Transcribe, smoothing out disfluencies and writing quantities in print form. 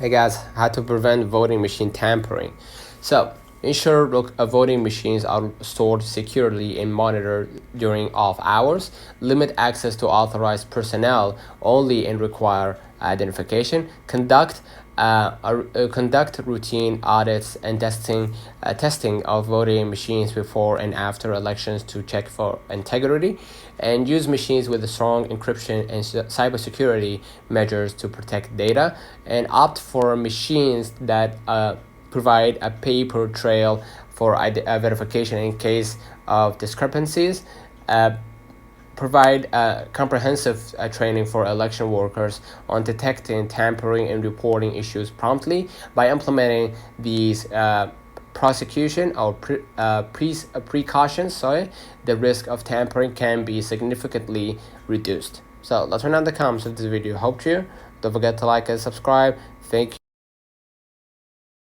Hey guys, how to prevent voting machine tampering. So, ensure voting machines are stored securely and monitored during off hours. Limit access to authorized personnel only and require identification. Conduct routine audits and testing of voting machines before and after elections to check for integrity, and use machines with strong encryption and cybersecurity measures to protect data, and opt for machines that provide a paper trail for verification in case of discrepancies. Provide comprehensive training for election workers on detecting tampering and reporting issues promptly. By implementing these prosecution or precautions, the risk of tampering can be significantly reduced. So let's turn on the comments of this video. Hope you. Don't forget to like and subscribe. Thank you.